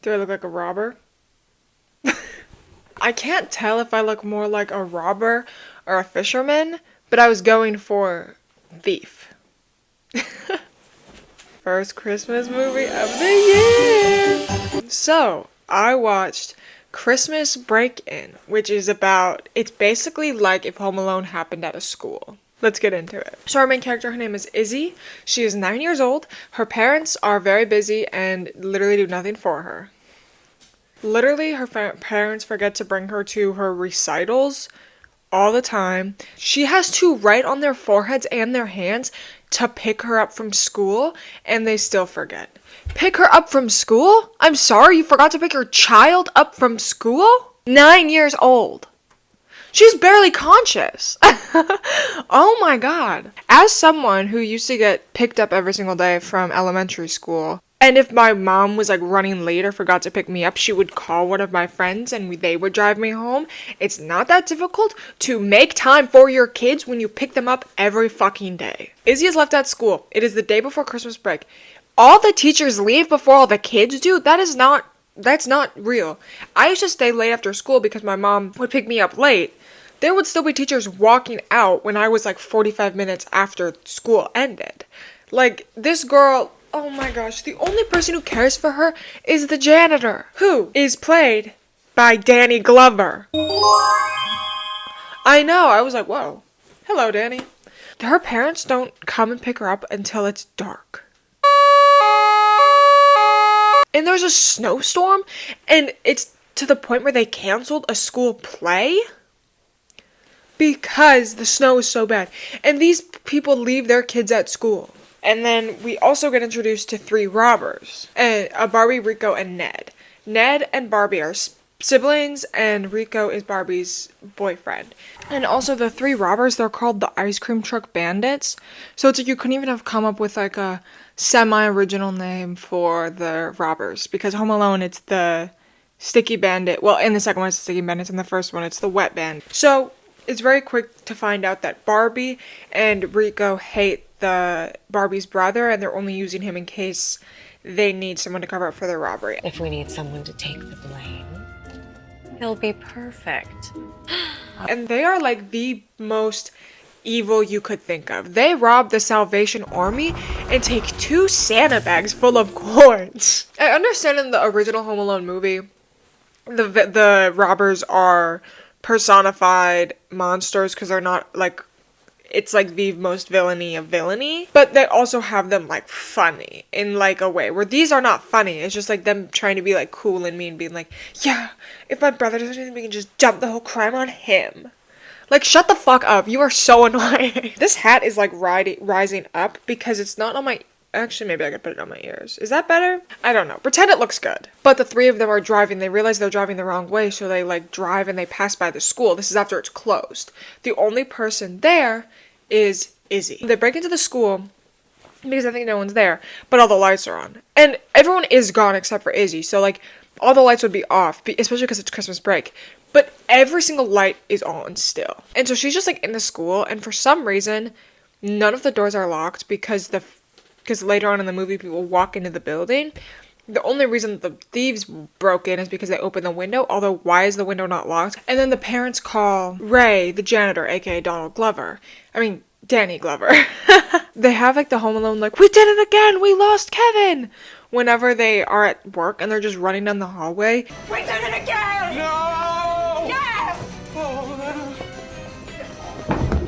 Do I look like a robber? I can't tell if I look more like a robber or a fisherman, but I was going for thief. First Christmas movie of the year! So, I watched Christmas Break-In, which is about, it's basically like if Home Alone happened at a school. Let's get into it. So our main character, her name is Izzy. She is 9 years old. Her parents are very busy and literally do nothing for her. Literally, her parents forget to bring her to her recitals all the time. She has to write on their foreheads and their hands to pick her up from school, and they still forget. Pick her up from school? I'm sorry, you forgot to pick your child up from school? 9 years old. She's barely conscious. Oh my god. As someone who used to get picked up every single day from elementary school, and if my mom was like running late or forgot to pick me up, she would call one of my friends and they would drive me home. It's not that difficult to make time for your kids when you pick them up every fucking day. Izzy is left at school. It is the day before Christmas break. All the teachers leave before all the kids do? That's not real. I used to stay late after school because my mom would pick me up late. There would still be teachers walking out when I was like 45 minutes after school ended. Like, this girl, oh my gosh, the only person who cares for her is the janitor, who is played by Danny Glover. I know, I was like, whoa. Hello, Danny. Her parents don't come and pick her up until it's dark. And there's a snowstorm, and it's to the point where they canceled a school play because the snow is so bad. And these people leave their kids at school. And then we also get introduced to three robbers, Barbie, Rico, and Ned. Ned and Barbie are siblings, and Rico is Barbie's boyfriend. And also the three robbers, they're called the Ice Cream Truck Bandits. So it's like you couldn't even have come up with like a semi-original name for the robbers, because Home Alone, it's the Sticky Bandit. Well, in the second one it's the Sticky Bandits, in the first one it's the Wet Bandit. So it's very quick to find out that Barbie and Rico hate the Barbie's brother, and they're only using him in case they need someone to cover up for their robbery. If we need someone to take the blame, he'll be perfect. And they are like the most evil you could think of. They rob the Salvation Army and take 2 Santa bags full of coins. I understand in the original Home Alone movie, the robbers are personified monsters because they're not like, it's like the most villainy of villainy, but they also have them like funny in like a way where these are not funny. It's just like them trying to be like cool and mean, being like, yeah, if my brother does anything, we can just dump the whole crime on him. Like, shut the fuck up. You are so annoying. This hat is like rising up because it's not on my... Actually, maybe I could put it on my ears. Is that better? I don't know. Pretend it looks good. But the three of them are driving. They realize they're driving the wrong way, so they like drive and they pass by the school. This is after it's closed. The only person there is Izzy. They break into the school because I think no one's there, but all the lights are on. And everyone is gone except for Izzy. So like all the lights would be off, especially because it's Christmas break. But every single light is on still. And so she's just like in the school, and for some reason, none of the doors are locked because later on in the movie, people walk into the building. The only reason the thieves broke in is because they opened the window, although why is the window not locked? And then the parents call Ray, the janitor, aka Danny Glover. They have like the Home Alone, like, we did it again, we lost Kevin! Whenever they are at work and they're just running down the hallway. We did it again! No! Yes!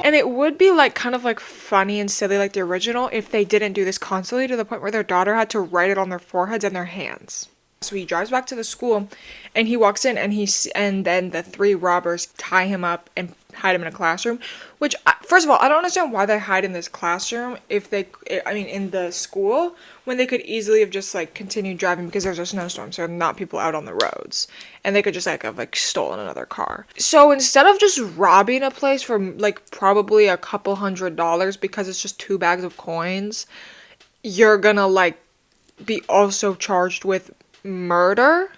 And it would be like kind of like funny and silly like the original if they didn't do this constantly to the point where their daughter had to write it on their foreheads and their hands. So he drives back to the school and he walks in and then the three robbers tie him up and hide him in a classroom, which first of all, I don't understand why they hide in this classroom in the school, when they could easily have just like continued driving because there's a snowstorm, so not people out on the roads, and they could just have stolen another car. So instead of just robbing a place for like probably a couple $100 because it's just 2 bags of coins, you're gonna like be also charged with murder.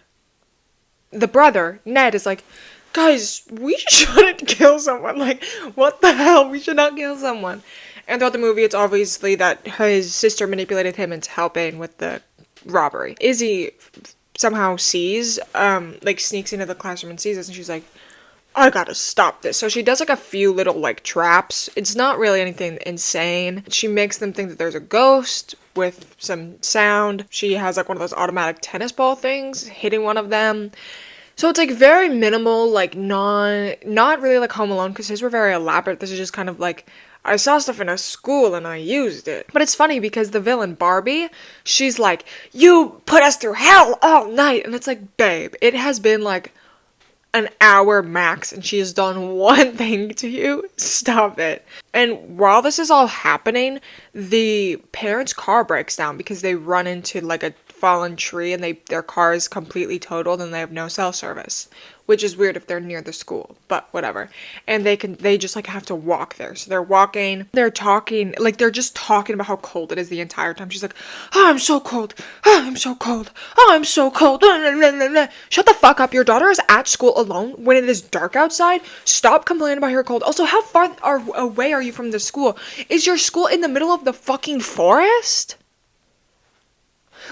The brother, Ned, is like, guys, we shouldn't kill someone. Like, what the hell? We should not kill someone. And throughout the movie, it's obviously that his sister manipulated him into helping with the robbery. Izzy somehow sees, like sneaks into the classroom and sees this, and she's like, I gotta stop this. So she does like a few little like traps. It's not really anything insane. She makes them think that there's a ghost with some sound. She has like one of those automatic tennis ball things hitting one of them. So it's like very minimal, like not really like Home Alone, because his were very elaborate. This is just kind of like, I saw stuff in a school and I used it. But it's funny because the villain Barbie, she's like, you put us through hell all night. And it's like, babe, it has been like an hour max and she has done one thing to you. Stop it. And while this is all happening, the parents' car breaks down because they run into like a fallen tree and their car is completely totaled and they have no cell service, which is weird if they're near the school, but whatever. And they just like have to walk there. So they're walking, they're talking, like they're just talking about how cold it is the entire time. She's like, oh, I'm so cold. Oh, I'm so cold. Oh, I'm so cold. Shut the fuck up. Your daughter is at school alone when it is dark outside. Stop complaining about her cold. Also, how far away are you from the school? Is your school in the middle of the fucking forest?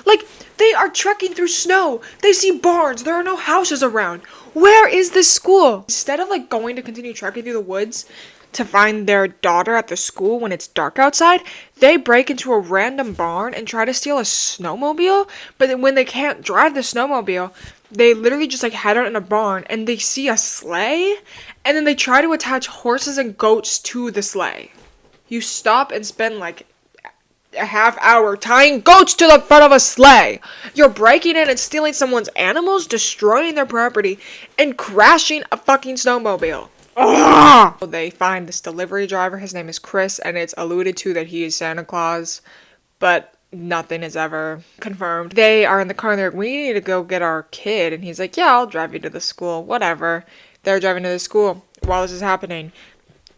Like, they are trekking through snow. They see barns. There are no houses around. Where is this school? Instead of, like, going to continue trekking through the woods to find their daughter at the school when it's dark outside, they break into a random barn and try to steal a snowmobile. But then when they can't drive the snowmobile, they literally just, like, head out in a barn and they see a sleigh. And then they try to attach horses and goats to the sleigh. You stop and spend, like, a half hour tying goats to the front of a sleigh. You're breaking in and stealing someone's animals, destroying their property, and crashing a fucking snowmobile. Ugh! They find this delivery driver. His name is Chris, and it's alluded to that he is Santa Claus, but nothing is ever confirmed. They are in the car and they're like, we need to go get our kid. And he's like, yeah, I'll drive you to the school. Whatever. They're driving to the school while this is happening.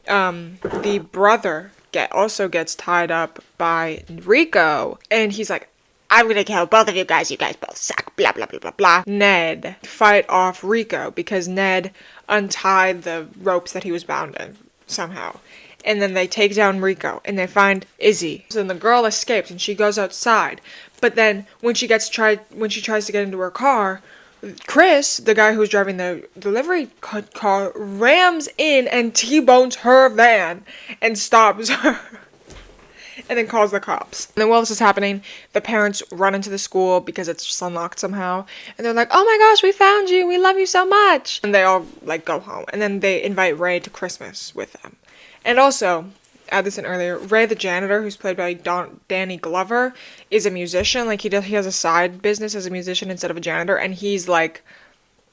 The brother also gets tied up by Rico, and he's like, I'm gonna kill both of you guys both suck, blah blah blah blah blah. Ned fight off Rico because Ned untied the ropes that he was bound in somehow. And then they take down Rico and they find Izzy. So then the girl escapes and she goes outside. But then when she tries to get into her car, Chris, the guy who's driving the delivery car, rams in and T-bones her van and stops her. And then calls the cops. And then while this is happening, the parents run into the school because it's just unlocked somehow. And they're like, oh my gosh, we found you. We love you so much. And they all like go home. And then they invite Ray to Christmas with them. And also, add this in earlier, Ray the janitor, who's played by Danny Glover, is a musician. Like he has a side business as a musician instead of a janitor. And he's like,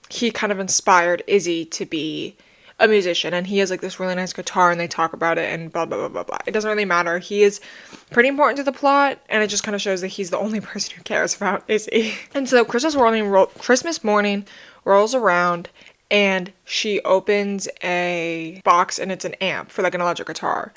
he kind of inspired Izzy to be a musician, and he has like this really nice guitar and they talk about it and blah blah blah blah blah. It doesn't really matter. He is pretty important to the plot, and it just kind of shows that he's the only person who cares about Izzy. And so Christmas morning rolls around and she opens a box and it's an amp for like an electric guitar.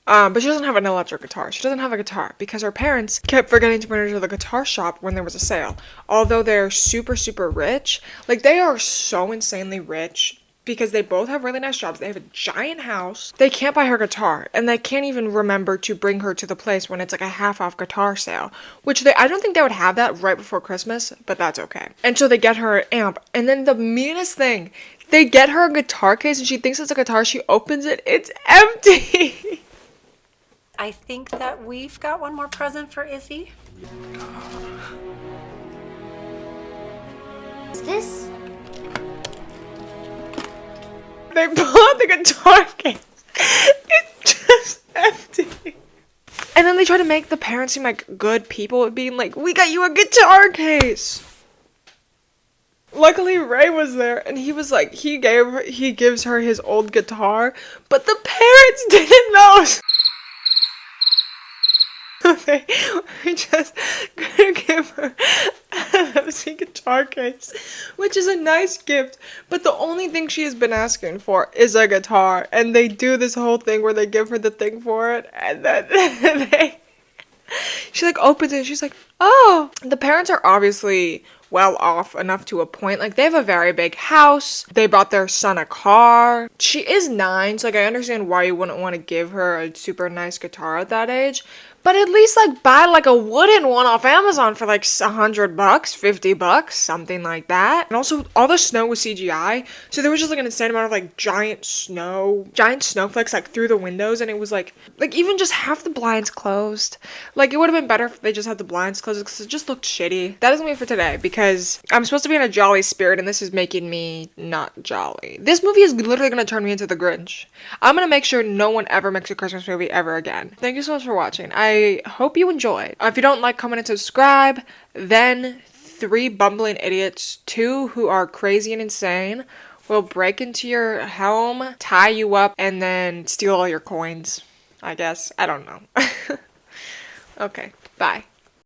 But she doesn't have an electric guitar. She doesn't have a guitar because her parents kept forgetting to bring her to the guitar shop when there was a sale. Although they're super, super rich, like they are so insanely rich because they both have really nice jobs. They have a giant house. They can't buy her guitar, and they can't even remember to bring her to the place when it's like a half-off guitar sale, which I don't think they would have that right before Christmas, but that's okay. And so they get her an amp, and then the meanest thing, they get her a guitar case, and she thinks it's a guitar. She opens it, it's empty. I think that we've got one more present for Izzy. Is this? They pull out the guitar case. It's just empty. And then they try to make the parents seem like good people, being like, we got you a guitar case. Luckily, Ray was there, and he was like, he gives her his old guitar, but the parents didn't know. They were just gonna give her an empty guitar case, which is a nice gift, but the only thing she has been asking for is a guitar, and they do this whole thing where they give her the thing for it, and then she like opens it, and she's like, oh. The parents are obviously well off enough to a point. Like, they have a very big house. They bought their son a car. She is 9, so like I understand why you wouldn't want to give her a super nice guitar at that age. But at least like buy like a wooden one off Amazon for like $100, $50, something like that. And also all the snow was CGI, so there was just like an insane amount of like giant snowflakes like through the windows, and it was like even just half the blinds closed. Like it would have been better if they just had the blinds closed because it just looked shitty. That is gonna be it for today because I'm supposed to be in a jolly spirit and this is making me not jolly. This movie is literally gonna turn me into the Grinch. I'm gonna make sure no one ever makes a Christmas movie ever again. Thank you so much for watching. I hope you enjoyed. If you don't like, comment, and subscribe, then 3 bumbling idiots, 2 who are crazy and insane, will break into your home, tie you up, and then steal all your coins. I guess. I don't know. Okay, bye.